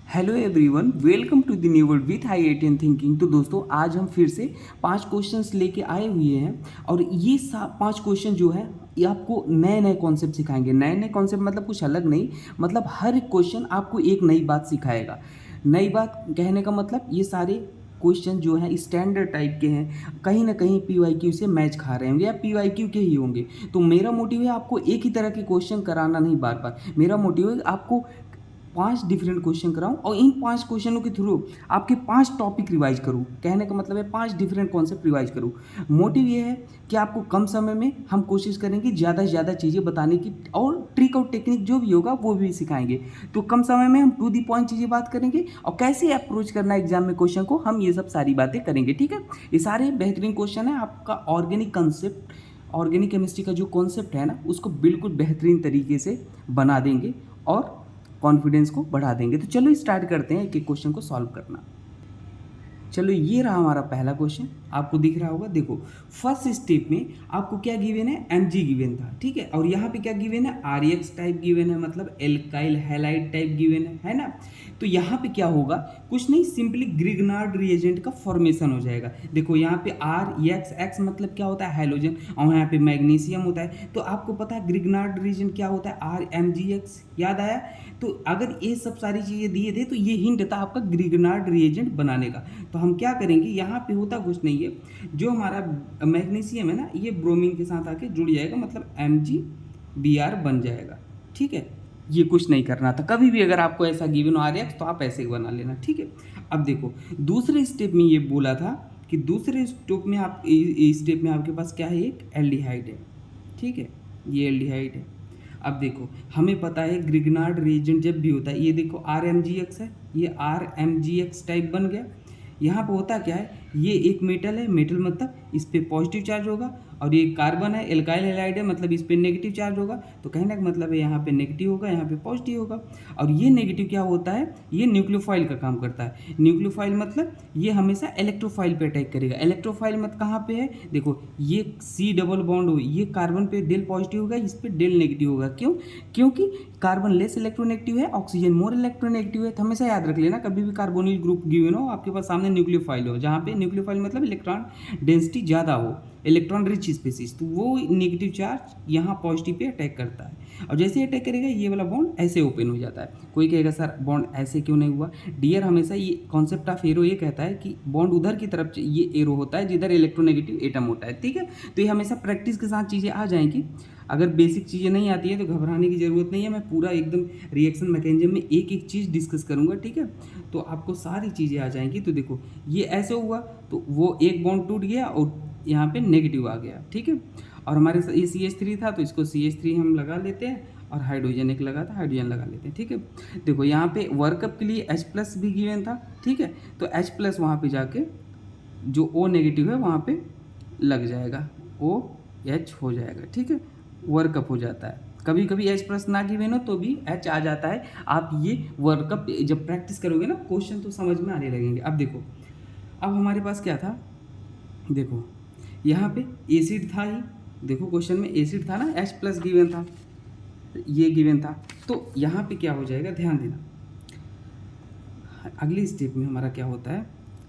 Hello everyone, welcome to the new world with I thinking. तो दोस्तों, आज हम फिर से 5 क्वेश्चंस लेके आए हुए हैं और ये 5 क्वेश्चन जो है ये आपको नए नए कॉन्सेप्ट सिखाएंगे। नए नए कॉन्सेप्ट मतलब कुछ अलग नहीं, मतलब हर एक क्वेश्चन आपको एक नई बात सिखाएगा। नई बात कहने का मतलब ये सारे क्वेश्चन जो हैं स्टैंडर्ड टाइप के हैं, कहीं ना कहीं पीवाईक्यू से मैच खा रहे होंगे या पीवाईक्यू के ही होंगे। तो मेरा मोटिव है आपको एक ही तरह के क्वेश्चन कराना नहीं बार बार। मेरा मोटिव है आपको 5 डिफरेंट क्वेश्चन कराऊं और इन 5 क्वेश्चनों के थ्रू आपके 5 टॉपिक रिवाइज करूं। कहने का मतलब है 5 डिफरेंट कॉन्सेप्ट रिवाइज करूं। मोटिव ये है कि आपको कम समय में हम कोशिश करेंगे ज़्यादा से ज़्यादा चीज़ें बताने की, और ट्रिक और टेक्निक जो भी होगा वो भी सिखाएंगे। तो कम समय में हम टू दी पॉइंट चीज़ें बात करेंगे और कैसे अप्रोच करना है एग्जाम में क्वेश्चन को, हम ये सब सारी बातें करेंगे। ठीक है, ये सारे बेहतरीन क्वेश्चन है। आपका ऑर्गेनिक कंसेप्ट, ऑर्गेनिक केमिस्ट्री का जो कॉन्सेप्ट है ना, उसको बिल्कुल बेहतरीन तरीके से बना देंगे और कॉन्फिडेंस को बढ़ा देंगे। तो चलो स्टार्ट करते हैं एक एक क्वेश्चन को सॉल्व करना। चलो, ये रहा हमारा पहला क्वेश्चन, आपको दिख रहा होगा। देखो, फर्स्ट स्टेप में आपको क्या गिवन है, Mg गिवन था, ठीक है। और यहाँ पे क्या गिवन है, RX टाइप गिवन है, मतलब एल्काइल हैलाइड टाइप गिवन है ना। तो यहाँ पे क्या होगा, कुछ नहीं, सिंपली ग्रिग्नार्ड रिएजेंट का फॉर्मेशन हो जाएगा। देखो यहाँ पे RX मतलब क्या होता है, हैलोजन, और यहाँ पे मैग्नीशियम होता है। तो आपको पता है ग्रिग्नार्ड रिएजेंट क्या होता है, RMgX, याद आया। तो अगर ये सब सारी चीज़ें दिए थे तो ये हिंट था आपका ग्रिग्नार्ड रिएजेंट बनाने का। तो हम क्या करेंगे, यहाँ पे होता कुछ नहीं है, जो हमारा मैग्नीशियम है ना, ये ब्रोमीन के साथ आके जुड़ जाएगा, मतलब MgBr बन जाएगा। ठीक है, ये कुछ नहीं करना था। कभी भी अगर आपको ऐसा गिवन हो RX तो आप ऐसे ही बना लेना। ठीक है, अब देखो दूसरे स्टेप में ये बोला था कि दूसरे स्टेप में आपके पास क्या है, एक एल्डिहाइड है। ठीक है, ये एल्डिहाइड है। अब देखो, हमें पता है ग्रिग्नार्ड रिएजेंट जब भी होता है, ये देखो RMgX है, ये RMgX टाइप बन गया। यहाँ पे होता क्या है, ये एक मेटल है, मेटल मतलब इस पे पॉजिटिव चार्ज होगा, और ये कार्बन है, एल्काइल हैलाइड है, मतलब इस पे नेगेटिव चार्ज होगा। तो कहने का मतलब है यहाँ पे नेगेटिव होगा, यहाँ पे पॉजिटिव होगा। और ये नेगेटिव क्या होता है, ये न्यूक्लियोफाइल का काम करता है। न्यूक्लियोफाइल मतलब ये हमेशा इलेक्ट्रोफाइल पे अटैक करेगा। इलेक्ट्रोफाइल मत कहाँ पे है, देखो ये C डबल बॉन्ड हो, ये कार्बन पे डेल पॉजिटिव होगा, इस पे डेल नेगेटिव होगा। क्यों, क्योंकि कार्बन लेस इलेक्ट्रोनेगेटिव है, ऑक्सीजन मोर इलेक्ट्रोनेगेटिव है। तो हमेशा याद रख लेना, कभी भी कार्बोनिल ग्रुप गिवन हो, आपके पास सामने न्यूक्लियोफाइल हो, जहाँ पे न्यूक्लियोफाइल मतलब इलेक्ट्रॉन डेंसिटी ज़्यादा हो, इलेक्ट्रॉन रिच स्पीसीज, तो वो नेगेटिव चार्ज यहाँ पॉजिटिव पे अटैक करता है। और जैसे अटैक करेगा ये वाला बॉन्ड ऐसे ओपन हो जाता है। कोई कहेगा सर बॉन्ड ऐसे क्यों नहीं हुआ, डियर हमेशा ये कॉन्सेप्ट ऑफ एरो ये कहता है कि बॉन्ड उधर की तरफ ये एरो होता है जिधर इलेक्ट्रोनेगेटिव एटम होता है। ठीक है, तो ये हमेशा प्रैक्टिस के साथ चीज़ें आ जाएंगी। अगर बेसिक चीज़ें नहीं आती है तो घबराने की ज़रूरत नहीं है, मैं पूरा एकदम रिएक्शन मैकेनिज्म में एक एक चीज़ डिस्कस करूँगा। ठीक है, तो आपको सारी चीज़ें आ जाएंगी। तो देखो ये ऐसे हुआ तो वो एक बॉन्ड टूट गया और यहाँ पे नेगेटिव आ गया। ठीक है, और हमारे ये CH3 था तो इसको CH3 हम लगा लेते हैं, और हाइड्रोजन एक लगा था, हाइड्रोजन लगा लेते हैं। ठीक है, देखो यहाँ पे वर्कअप के लिए H+ भी गिवन था। ठीक है, तो H+ वहाँ पे जाके जो O नेगेटिव है वहाँ पे लग जाएगा, OH हो जाएगा। ठीक है, वर्कअप हो जाता है। कभी कभी H+ ना गिवन हो तो भी H आ जाता है। आप ये वर्कअप जब प्रैक्टिस करोगे ना, क्वेश्चन तो समझ में आने लगेंगे। अब देखो, अब हमारे पास क्या था, देखो यहाँ पे एसिड था ही, देखो क्वेश्चन में एसिड था ना, H+ गिवन था, ये गिवन था। तो यहाँ पे क्या हो जाएगा, ध्यान देना। अगले स्टेप में हमारा क्या होता है,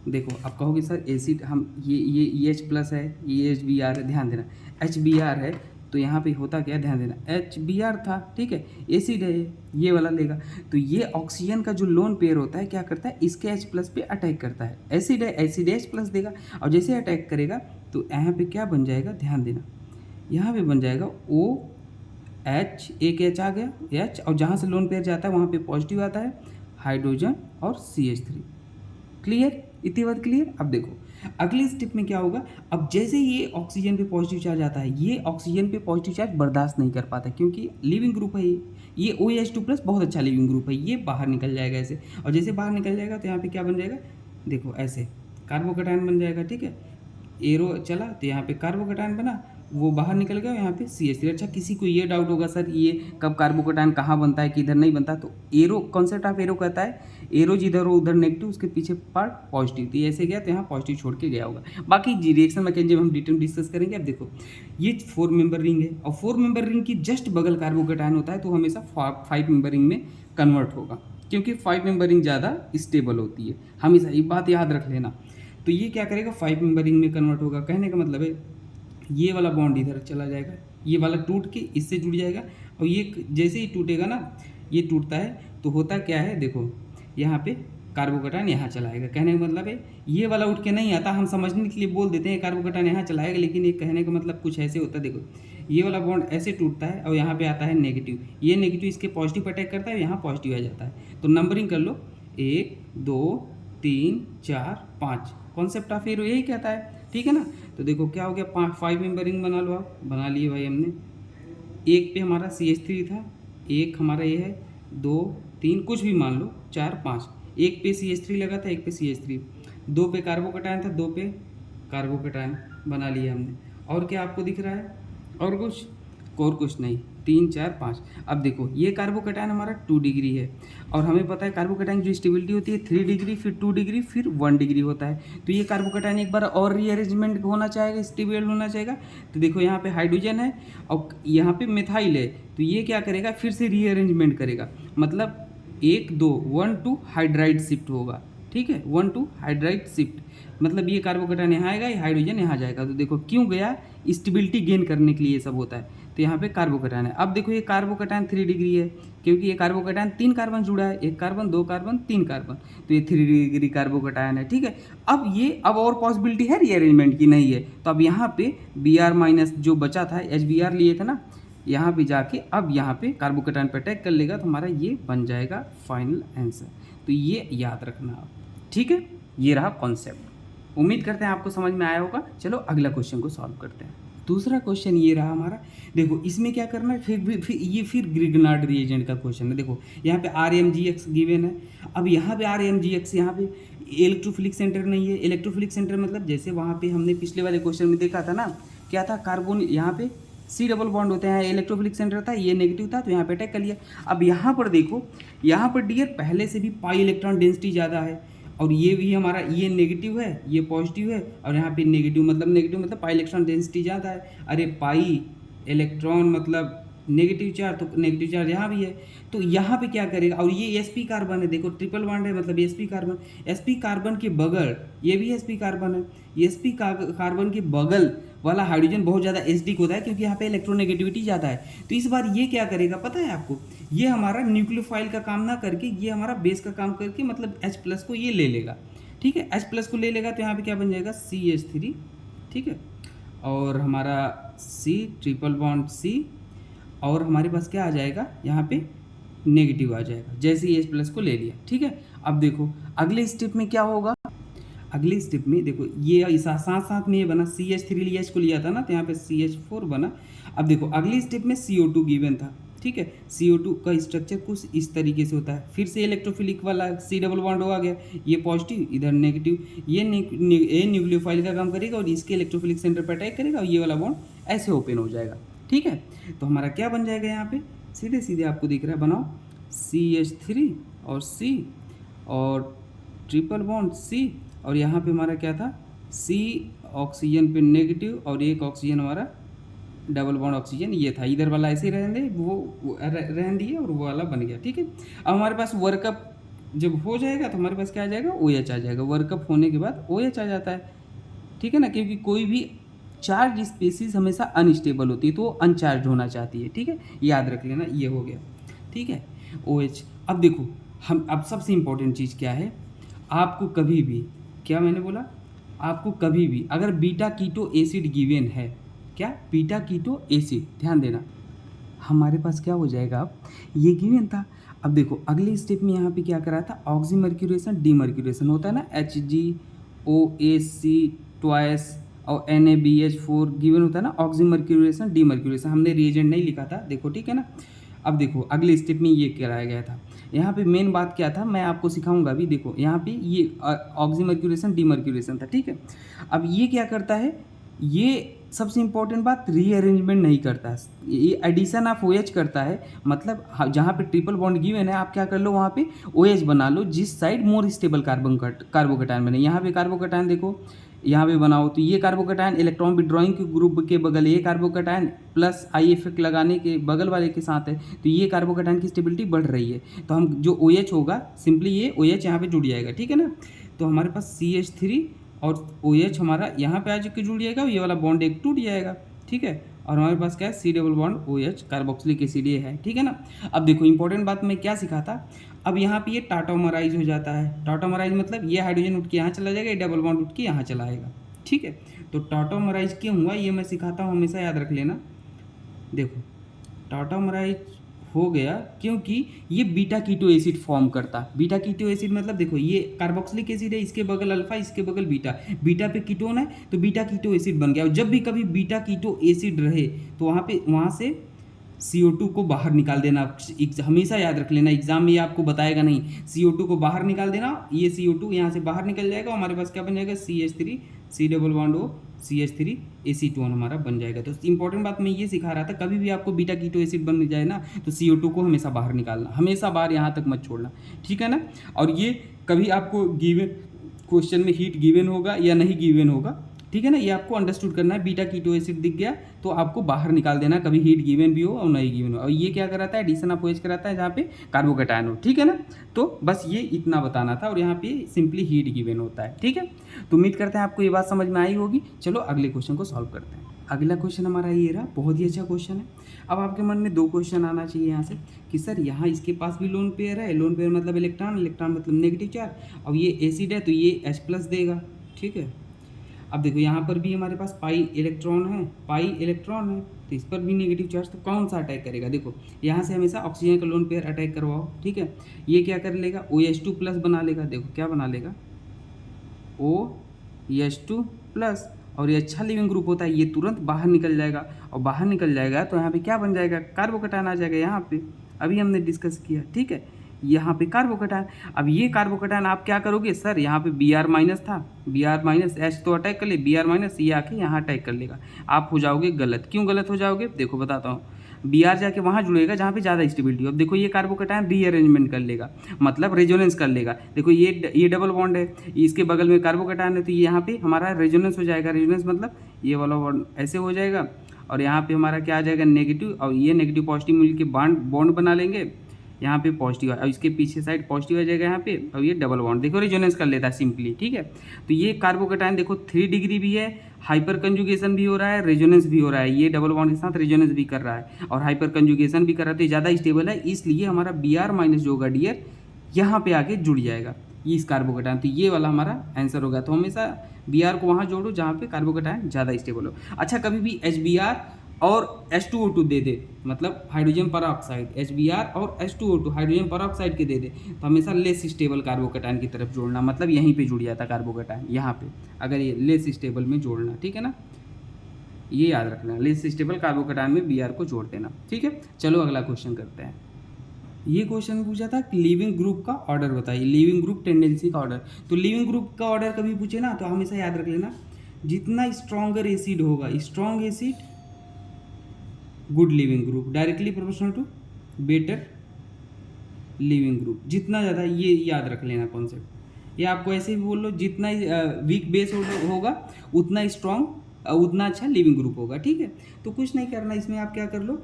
देखो आप कहोगे सर एसिड, हम ये H+ है, ये HBr है, ध्यान देना HBr है, तो यहाँ पे होता क्या है, ध्यान देना HBr था। ठीक है, एसिड है, ये वाला लेगा, तो ये ऑक्सीजन का जो लोन पेयर होता है क्या करता है, इसके H+ पे अटैक करता है। एसिड है, एसिड H+ देगा, और जैसे अटैक करेगा तो यहाँ पे क्या बन जाएगा, ध्यान देना, यहाँ पे बन जाएगा OH, एक H आ गया H, और जहाँ से लोन पेयर जाता है वहाँ पे पॉजिटिव आता है, हाइड्रोजन और CH3। क्लियर, इतनी बात क्लियर। अब देखो अगले स्टेप में क्या होगा, अब जैसे ये ऑक्सीजन पे पॉजिटिव चार्ज आता है, ये ऑक्सीजन पे पॉजिटिव चार्ज बर्दाश्त नहीं कर पाता क्योंकि लिविंग ग्रुप है ये OH2+ बहुत अच्छा लिविंग ग्रुप है, ये बाहर निकल जाएगा ऐसे। और जैसे बाहर निकल जाएगा तो यहाँ पे क्या बन जाएगा, देखो ऐसे कार्बोकैटायन बन जाएगा। ठीक है, एरो चला तो यहाँ पे कार्बोकैटायन बना, वो बाहर निकल गया, यहाँ पे CH3। अच्छा, किसी को ये डाउट होगा सर ये कब कार्बोकैटायन कहाँ बनता है किधर नहीं बनता, तो एरो कॉन्सेप्ट ऑफ एरो कहता है एरो जिधर हो उधर नेगेटिव, उसके पीछे पार्ट पॉजिटिव, तो ये ऐसे गया तो यहाँ पॉजिटिव छोड़ के गया होगा। बाकी जी रिएक्शन मैकेनिज्म हम डिटेल डिस्कस करेंगे। अब देखो ये 4 मेंबर रिंग है, और 4 मेंबर रिंग की जस्ट बगल कार्बोकैटायन होता है, तो हमेशा 5 मेंबर रिंग में कन्वर्ट होगा। क्योंकि 5 मेंबरिंग ज़्यादा स्टेबल होती है, हमेशा ये बात याद रख लेना। तो ये क्या करेगा, 5 मेंबरिंग में कन्वर्ट होगा। कहने का मतलब है ये वाला बॉन्ड इधर चला जाएगा, ये वाला टूट के इससे जुड़ जाएगा, और ये जैसे ही टूटेगा ना, ये टूटता है तो होता क्या है, देखो यहाँ पे कार्बोकटायन यहाँ चलाएगा। कहने का मतलब है ये वाला उठ के नहीं आता, हम समझने के लिए बोल देते हैं कार्बोकटायन यहाँ चलाएगा, लेकिन ये कहने का मतलब कुछ ऐसे होता है। देखो ये वाला बॉन्ड ऐसे टूटता है और यहाँ पे आता है नेगेटिव, ये नेगेटिव इसके पॉजिटिव पर अटैक करता है, यहाँ पॉजिटिव आ जाता है। तो नंबरिंग कर लो, 1 2 3 4 5, कॉन्सेप्ट ऑफ एरो यही कहता है, ठीक है ना। तो देखो क्या हो गया, 5 मेंबरिंग बना लो, आप बना लिए भाई हमने। एक पे हमारा CH3 था, एक हमारा ये है, 2 3 कुछ भी मान लो, 4 5, एक पे CH3 लगा था, एक पे CH3, 2 पे कार्बोकटायन था, 2 पे कार्बोकटायन बना लिया हमने। और क्या आपको दिख रहा है, और कुछ नहीं, 3 4 5। अब देखो ये कार्बोकटायन हमारा 2 डिग्री है, और हमें पता है कार्बोकटायन की जो स्टेबिलिटी होती है 3 डिग्री, फिर 2 डिग्री, फिर 1 डिग्री होता है। तो ये कार्बोकटायन एक बार और रीअरेंजमेंट होना चाहेगा, स्टेबल होना चाहेगा। तो देखो यहाँ पे हाइड्रोजन है और यहाँ पे मिथाइल है, तो ये क्या करेगा, फिर से रीअरेंजमेंट करेगा, मतलब 1 2 1 2 हाइड्राइड शिफ्ट होगा, ठीक है, 1 2 हाइड्राइड शिफ्ट, मतलब ये कार्बोकटायन यहाँ आएगा, ये हाइड्रोजन यहाँ जाएगा। तो देखो क्यों गया, स्टेबिलिटी गेन करने के लिए ये सब होता है। तो यहाँ पे कार्बोकटायन है। अब देखो ये कार्बोकटायन 3 डिग्री है, क्योंकि ये कार्बोकटायन 3 कार्बन जुड़ा है, 1 कार्बन 2 कार्बन 3 कार्बन, तो ये 3 डिग्री कार्बोकटायन है, ठीक है। अब और पॉसिबिलिटी है रीअरेंजमेंट की, नहीं है। तो अब यहाँ पे Br माइनस जो बचा था, HBr लिए थे ना, यहाँ पे जाके अब यहाँ पे कार्बोकटायन पे अटैक कर लेगा, तो हमारा ये बन जाएगा फाइनल आंसर। तो ये याद रखना आप, ठीक है। ये रहा कॉन्सेप्ट, उम्मीद करते हैं आपको समझ में आया होगा। चलो अगला क्वेश्चन को सॉल्व करते हैं। दूसरा क्वेश्चन ये रहा हमारा, देखो इसमें क्या करना है, फिर ग्रिग्नार्ड रिएजेंट का क्वेश्चन है। देखो यहाँ पे RMgX गिवन है। अब यहाँ पे RMgX, यहाँ पे इलेक्ट्रोफिलिक सेंटर नहीं है। इलेक्ट्रोफिलिक सेंटर मतलब जैसे वहाँ पे हमने पिछले वाले क्वेश्चन में देखा था ना, क्या था, कार्बन यहाँ पे C डबल बॉन्ड होते हैं, इलेक्ट्रोफिलिक सेंटर था, ये नेगेटिव था, तो यहाँ पे अटैक कर लिया। अब यहाँ पर देखो, यहाँ पर डियर पहले से भी पाई इलेक्ट्रॉन डेंसिटी ज़्यादा है, और ये भी हमारा, ये नेगेटिव है, ये पॉजिटिव है, और यहाँ पे नेगेटिव मतलब पाई इलेक्ट्रॉन डेंसिटी ज़्यादा है। अरे पाई इलेक्ट्रॉन मतलब नेगेटिव चार्ज, तो नेगेटिव चार्ज यहाँ भी है, तो यहाँ पे क्या करेगा, और ये sp कार्बन है, देखो ट्रिपल बॉन्ड है, मतलब sp कार्बन के बगल, ये भी sp कार्बन है, sp कार्बन के बगल वाला हाइड्रोजन बहुत ज़्यादा एसिडिक होता है, क्योंकि यहाँ पे इलेक्ट्रोनेगेटिविटी ज़्यादा है। तो इस बार ये क्या करेगा पता है आपको, ये हमारा न्यूक्लियोफाइल का काम ना करके, ये हमारा बेस का काम करके, मतलब H+ को ये ले लेगा, ठीक है, H+ को ले लेगा, तो यहाँ पे क्या बन जाएगा, CH3, ठीक है, और हमारा C ट्रिपल बॉन्ड C, और हमारे पास क्या आ जाएगा, यहाँ पे नेगेटिव आ जाएगा, जैसे ही H+ को ले लिया, ठीक है। अब देखो अगले स्टेप में क्या होगा, अगले स्टेप में देखो ये साथ साथ में ये बना, CH3 लिया, H को लिया था ना, तो यहाँ पे CH4 बना। अब देखो अगले स्टेप में CO2 गिवन था, ठीक है, CO2 का स्ट्रक्चर कुछ इस तरीके से होता है। फिर से इलेक्ट्रोफिलिक वाला C डबल बॉन्ड हो गया, ये पॉजिटिव, इधर नेगेटिव, ये न्यूक्लियोफाइल का काम करेगा और इसके इलेक्ट्रोफिलिक सेंटर पर अटैक करेगा, और ये वाला बॉन्ड ऐसे ओपन हो जाएगा, ठीक है। तो हमारा क्या बन जाएगा, यहाँ पे सीधे सीधे आपको दिख रहा है, बनाओ CH3 और C और ट्रिपल बॉन्ड C, और यहाँ पे हमारा क्या था, C ऑक्सीजन पे नेगेटिव, और एक ऑक्सीजन हमारा डबल बॉन्ड ऑक्सीजन ये था, इधर वाला ऐसे ही रहने दे, वो रहने दिए, और वो वाला बन गया, ठीक है। अब हमारे पास वर्कअप जब हो जाएगा, तो हमारे पास क्या आ जाएगा, OH आ जाएगा। वर्कअप होने के बाद OH आ जाता है, ठीक है ना, क्योंकि कोई भी चार्ज स्पीसीज हमेशा अनस्टेबल होती है, तो वो अनचार्ज होना चाहती है, ठीक है, याद रख लेना, ये हो गया, ठीक है, OH। अब देखो हम, अब सबसे इम्पोर्टेंट चीज़ क्या है, आपको कभी भी, क्या मैंने बोला, आपको कभी भी अगर बीटा कीटो एसिड गिवन है, क्या, बीटा कीटो एसिड, ध्यान देना, हमारे पास क्या हो जाएगा, अब ये गिवन था। अब देखो अगले स्टेप में यहाँ पे क्या करा था, ऑक्सीमर्क्यूरेशन डीमर्क्यूरेशन होता है ना, HgOAc ट्वाइस और NaBH4 गिवन होता है ना, ऑक्सीमर्क्यूरेशन डीमर्क्यूरेशन, हमने रिएजेंट नहीं लिखा था, देखो, ठीक है ना। अब देखो अगले स्टेप में ये कराया गया था। यहाँ पे मेन बात क्या था, मैं आपको सिखाऊंगा अभी। देखो यहाँ पे ये ऑक्सीमर्क्यूरेशन डीमर्क्यूरेशन था, ठीक है। अब ये क्या करता है, ये सबसे इंपॉर्टेंट बात, रीअरेंजमेंट नहीं करता है, ये एडिशन ऑफ OH करता है। मतलब जहाँ पे ट्रिपल बॉन्ड गिवन है, आप क्या कर लो, वहाँ पे OH बना लो, जिस साइड मोर स्टेबल कार्बोकटायन बने। यहाँ पे कार्बोकटायन देखो, यहाँ पे बनाओ तो ये कार्बोकैटायन इलेक्ट्रॉन विड्रॉइंग के ग्रुप के बगल ये कार्बोकैटायन प्लस आई इफेक्ट लगाने के बगल वाले के साथ है, तो ये कार्बोकैटायन की स्टेबिलिटी बढ़ रही है। तो हम जो OH होगा सिंपली ये OH यहाँ पे जुड़ जाएगा, ठीक है ना। तो हमारे पास CH3 और OH हमारा यहाँ पे आ के जुड़ जाएगा, ये वाला बॉन्ड एक टूट जाएगा, ठीक है। और हमारे पास क्या है, C double bond OH carboxylic acid ये है, ठीक है ना। अब देखो इंपॉर्टेंट बात मैं क्या सिखा था, अब यहाँ पे ये टाटामराइज हो जाता है। टाटामराइज मतलब ये हाइड्रोजन उठ के यहाँ चला जाएगा, ये डबल बॉन्ड उठ के यहाँ चला आएगा, ठीक है। तो टाटामराइज क्यों हुआ ये मैं सिखाता हूँ, हमेशा याद रख लेना। देखो टाटामराइज हो गया क्योंकि ये बीटा कीटो एसिड फॉर्म करता। बीटा कीटो एसिड मतलब देखो ये कार्बोक्सिलिक एसिड है, इसके बगल अल्फा, इसके बगल बीटा, बीटा पे कीटोन है तो बीटा कीटो एसिड बन गया। और जब भी कभी बीटा कीटो एसिड रहे तो वहाँ से CO2 को बाहर निकाल देना, हमेशा याद रख लेना, एग्जाम में ये आपको बताएगा नहीं। CO2 को बाहर निकाल देना, ये CO2 यहाँ से बाहर निकल जाएगा, हमारे पास क्या बन जाएगा, CH3 C double bond O CH3 AC2 हमारा बन जाएगा। तो इंपॉर्टेंट बात मैं ये सिखा रहा था, कभी भी आपको बीटा कीटो एसिड बन जाए ना तो CO2 को हमेशा बाहर निकालना, हमेशा बाहर यहाँ तक मत छोड़ना, ठीक है ना। और ये कभी आपको गिवन क्वेश्चन में हीट गिवन होगा या नहीं गिवन होगा, ठीक है ना, ये आपको अंडरस्टूड करना है। बीटा कीटो एसिड दिख गया तो आपको बाहर निकाल देना, कभी हीट गिवन भी हो और नहीं गिवन हो। और ये क्या कराता है, एडिशन ऑफ OH कराता है जहाँ पे कार्बोकैटायन हो, ठीक है ना। तो बस ये इतना बताना था, और यहाँ पे सिंपली हीट गिवन होता है, ठीक है। तो उम्मीद करते हैं आपको ये बात समझ में आई होगी। चलो अगले क्वेश्चन को सॉल्व करते हैं। अगला क्वेश्चन हमारा ये रहा, बहुत ही अच्छा क्वेश्चन है। अब आपके मन में 2 क्वेश्चन आना चाहिए यहाँ से कि सर यहाँ इसके पास भी लोन पेयर है, लोन पेयर मतलब इलेक्ट्रॉन, इलेक्ट्रॉन मतलब नेगेटिव चार्ज, अब ये एसिड है तो ये H+ देगा, ठीक है। अब देखो यहाँ पर भी हमारे पास पाई इलेक्ट्रॉन है, तो इस पर भी नेगेटिव चार्ज, तो कौन सा अटैक करेगा। देखो यहाँ से हमेशा ऑक्सीजन का लोन पेयर अटैक करवाओ, ठीक है। ये क्या कर लेगा, OH2+ बना लेगा। देखो क्या बना लेगा, OH2+, और ये अच्छा लिविंग ग्रुप होता है, ये तुरंत बाहर निकल जाएगा, और बाहर निकल जाएगा तो यहाँ पे क्या बन जाएगा, कार्बोकैटायन आ जाएगा यहाँ पे, अभी हमने डिस्कस किया, ठीक है। यहाँ पे कार्बोकैटायन, अब ये कार्बोकैटायन आप क्या करोगे, सर यहाँ पे Br- था, Br- H तो अटैक कर ले, Br- ये आके यहाँ अटैक कर लेगा, आप हो जाओगे गलत। क्यों गलत हो जाओगे, देखो बताता हूँ। Br जाके वहाँ जुड़ेगा जहाँ पे ज़्यादा स्टेबिलिटी हो। अब देखो ये कार्बोकैटायन रीअरेंजमेंट कर लेगा, मतलब रेजोनेंस कर लेगा। देखो ये डबल बॉन्ड है, इसके बगल में कार्बोकैटायन है, तो ये यहाँ पे हमारा रेजोनेंस हो जाएगा। रेजोनेंस मतलब ये वाला बॉन्ड ऐसे हो जाएगा, और यहाँ पे हमारा क्या आ जाएगा, नेगेटिव, और ये नेगेटिव पॉजिटिव मिल के बॉन्ड बना लेंगे, यहाँ पे पॉजिटिव है, और इसके पीछे साइड पॉजिटिव आ जाएगा यहाँ पे, और ये डबल बॉन्ड देखो रेजोनेंस कर लेता है सिंपली, ठीक है। तो ये कार्बोकैटायन देखो 3 डिग्री भी है, हाइपर कंजुगेशन भी हो रहा है, रेजोनेंस भी हो रहा है, ये डबल बॉन्ड के साथ रेजोनेंस भी कर रहा है और हाइपर कंजुगेशन भी कर रहा है, तो ज़्यादा स्टेबल है, इसलिए हमारा Br- जो होगा डियर यहाँ पे आके जुड़ जाएगा ये इस कार्बोकैटायन। तो ये वाला हमारा आंसर होगा। तो हमेशा Br को वहाँ जोड़ो जहाँ पे कार्बोकैटायन ज़्यादा स्टेबल हो। अच्छा कभी भी HBr और H2O2 दे दे, मतलब हाइड्रोजन पर ऑक्साइड, HBr और H2O2 हाइड्रोजन पर ऑक्साइड के दे दे, तो हमेशा लेस स्टेबल कार्बोकैटायन की तरफ जोड़ना, मतलब यहीं पे जुड़ जाता कार्बोकैटायन यहाँ पे, अगर ये लेस स्टेबल में जोड़ना, ठीक है ना, ये याद रखना, लेस स्टेबल कार्बोकैटायन में Br को जोड़ देना, ठीक है। चलो अगला क्वेश्चन करते हैं। ये क्वेश्चन पूछा था कि लिविंग ग्रुप का ऑर्डर बताइए, लिविंग ग्रुप टेंडेंसी का ऑर्डर। तो लिविंग ग्रुप का ऑर्डर कभी पूछे ना तो हमेशा याद रख लेना, जितना स्ट्रॉन्गर एसिड होगा, strong acid good leaving group, directly proportional to better leaving group, जितना ज़्यादा, ये याद रख लेना कॉन्सेप्ट। ये आपको ऐसे भी बोल लो, जितना वीक बेस होगा उतना स्ट्रॉन्ग, उतना अच्छा लिविंग ग्रुप होगा, ठीक है। तो कुछ नहीं करना इसमें, आप क्या कर लो,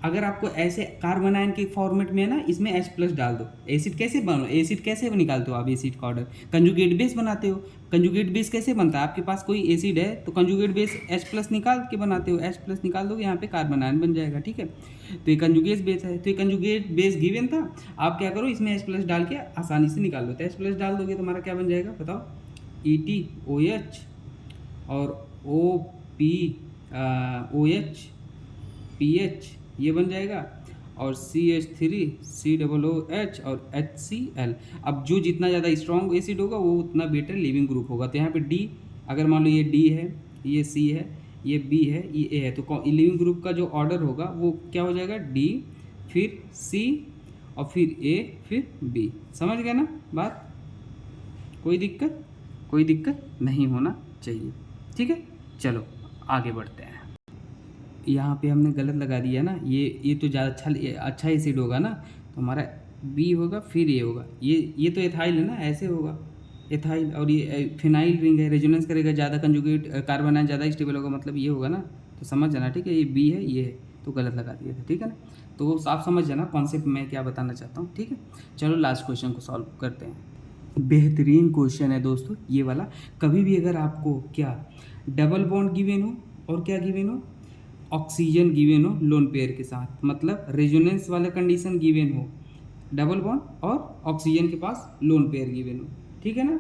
अगर आपको ऐसे कार्बन आयन के फॉर्मेट में है ना, इसमें H+ डाल दो। एसिड कैसे बनो, एसिड कैसे निकालते हो आप एसिड का ऑर्डर, कंजुगेट बेस बनाते हो। कंजुगेट बेस कैसे बनता है, आपके पास कोई एसिड है तो कंजुगेट बेस H+ निकाल के बनाते हो, H+ निकाल दोगे यहाँ पे कार्बन आयन बन जाएगा, ठीक है। तो ये कंजुगेट बेस है, तो ये कंजुगेट बेस गिवन था, आप क्या करो इसमें H+ डाल के आसानी से निकाल लो। तो H+ डाल दोगे तो हमारा क्या बन जाएगा बताओ, EtOH और OPOH PH ये बन जाएगा, और CH3 COOH और HCl। अब जो जितना ज़्यादा स्ट्रॉन्ग एसिड होगा वो उतना बेटर लिविंग ग्रुप होगा। तो यहाँ पे D, अगर मान लो ये D है, ये C है, ये B है, ये A है, तो लिविंग ग्रुप का जो ऑर्डर होगा वो क्या हो जाएगा, D फिर C और फिर A फिर B। समझ गए ना बात, कोई दिक्कत नहीं होना चाहिए, ठीक है। चलो आगे बढ़ते हैं। यहाँ पे हमने गलत लगा दिया ना, ये तो ज़्यादा अच्छा एसिड होगा ना, तो हमारा B होगा फिर ये होगा, ये तो एथाइल है ना, ऐसे होगा, एथाइल, और ये फिनाइल रिंग है, रेजोनेंस करेगा ज़्यादा, कंजुगेट कार्बन आयन ज़्यादा स्टेबल होगा, मतलब ये होगा ना, तो समझ जाना, ठीक है। ये बी है, ये है, तो गलत लगा दिया था, ठीक है ना। तो आप समझ जाना कॉन्सेप्ट मैं क्या बताना चाहता हूँ, ठीक है। चलो लास्ट क्वेश्चन को सॉल्व करते हैं। बेहतरीन क्वेश्चन है दोस्तों ये वाला। कभी भी अगर आपको क्या डबल बॉन्ड गिवन हो और क्या गिवन हो, ऑक्सीजन गिवन हो लोन पेयर के साथ, मतलब रेजोनेंस वाला कंडीशन गिवन हो, डबल बॉन्ड और ऑक्सीजन के पास लोन पेयर गिवन हो, ठीक है ना,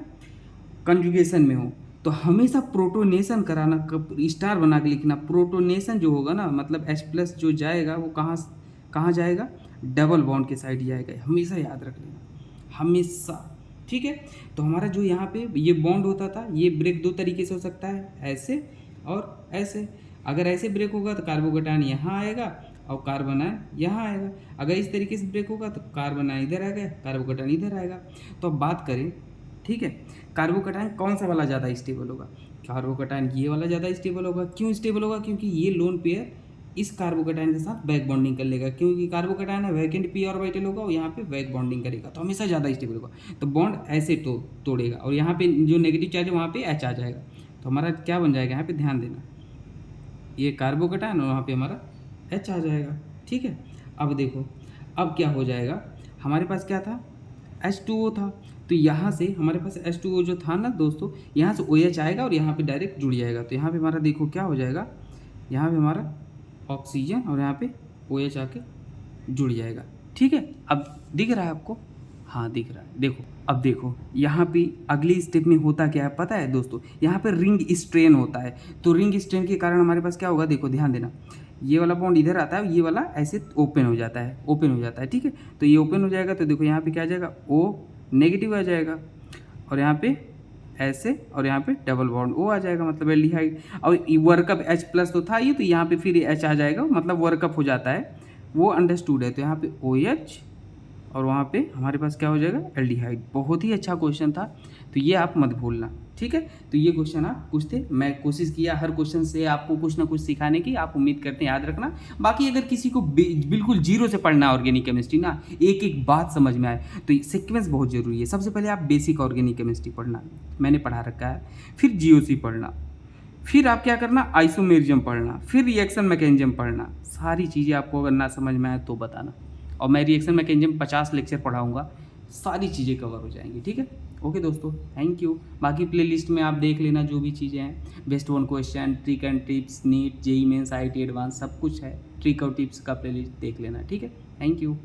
कंजुगेशन में हो, तो हमेशा प्रोटोनेशन कराना, स्टार बना के लिखना। प्रोटोनेशन जो होगा ना, मतलब H+ जो जाएगा वो कहाँ जाएगा, डबल बॉन्ड के साइड जाएगा, हमेशा याद रख लेना, हमेशा, ठीक है। तो हमारा जो यहाँ पे ये बॉन्ड होता था, ये ब्रेक दो तरीके से हो सकता है, ऐसे और ऐसे। अगर ऐसे ब्रेक होगा तो कार्बोकटायन यहाँ आएगा और कार्बन आयन यहाँ आएगा। अगर इस तरीके से ब्रेक होगा तो कार्बन आयन इधर आ गया, कार्बोकटायन इधर आएगा। तो अब बात करें, ठीक है, कार्बोकटायन कौन सा वाला ज़्यादा स्टेबल होगा, कार्बोकटायन ये वाला ज़्यादा स्टेबल होगा। क्यों स्टेबल होगा, क्योंकि ये लोन पेयर इस कार्बोकटायन के साथ बैक बॉन्डिंग कर लेगा, क्योंकि कार्बोकटायन है वैकेंट पी ऑर्बिटल होगा और यहाँ पे बैक बॉन्डिंग करेगा, तो हमेशा ज़्यादा स्टेबल होगा। तो बॉन्ड ऐसे तोड़ेगा और यहाँ पे जो नेगेटिव चार्ज है वहाँ पे H आ जाएगा, तो हमारा क्या बन जाएगा, यहाँ पे ध्यान देना, ये कार्बोकटायन और वहाँ पे हमारा H आ जाएगा, ठीक है। अब देखो, अब क्या हो जाएगा, हमारे पास क्या था, H2O था, तो यहाँ से हमारे पास H2O जो था ना दोस्तों, यहाँ से OH आएगा और यहाँ पे डायरेक्ट जुड़ जाएगा। तो यहाँ पे हमारा देखो क्या हो जाएगा, यहाँ पे हमारा ऑक्सीजन और यहाँ पे OH आके जुड़ जाएगा, ठीक है। अब दिख रहा है आपको, हाँ दिख रहा है। देखो अब देखो यहाँ पे अगली स्टेप में होता क्या है पता है दोस्तों, यहाँ पे रिंग स्ट्रेन होता है। तो रिंग स्ट्रेन के कारण हमारे पास क्या होगा, देखो ध्यान देना, ये वाला बॉन्ड इधर आता है, ये वाला ऐसे ओपन हो जाता है, ओपन हो जाता है, ठीक है। तो ये ओपन हो जाएगा, तो देखो यहाँ पे क्या आ जाएगा, O नेगेटिव आ जाएगा और यहाँ पे ऐसे, और यहाँ पे डबल बॉन्ड O आ जाएगा, मतलब एल्डिहाइड। और वर्कअप H+ तो था ये, तो यहाँ पे फिर H आ जाएगा, मतलब वर्कअप हो जाता है, वो अंडरस्टूड है। तो यहाँ पे OH और वहाँ पे हमारे पास क्या हो जाएगा, एल्डिहाइड। बहुत ही अच्छा क्वेश्चन था, तो ये आप मत भूलना, ठीक है। तो ये क्वेश्चन आप कुछ थे, मैं कोशिश किया हर क्वेश्चन से आपको कुछ ना कुछ सिखाने की, आप उम्मीद करते हैं याद रखना। बाकी अगर किसी को बिल्कुल जीरो से पढ़ना ऑर्गेनिक केमिस्ट्री ना, एक एक बात समझ में आए, तो सीक्वेंस बहुत ज़रूरी है। सबसे पहले आप बेसिक ऑर्गेनिक केमिस्ट्री पढ़ना, मैंने पढ़ा रखा है, फिर GOC पढ़ना, फिर आप क्या करना, आइसोमेरिज्म पढ़ना, फिर रिएक्शन मैकेनिज्म पढ़ना। सारी चीज़ें आपको अगर ना समझ में आए तो बताना, और मैं रिएक्शन मैकेनिज्म 50 लेक्चर पढ़ाऊँगा, सारी चीज़ें कवर हो जाएंगी, ठीक है। ओके दोस्तों, थैंक यू। बाकी प्लेलिस्ट में आप देख लेना जो भी चीज़ें हैं, best 1 question, trick and tips, NEET, JEE mains, IIT advance, सब कुछ है, ट्रिक और टिप्स का प्लेलिस्ट देख लेना, ठीक है। Thank you.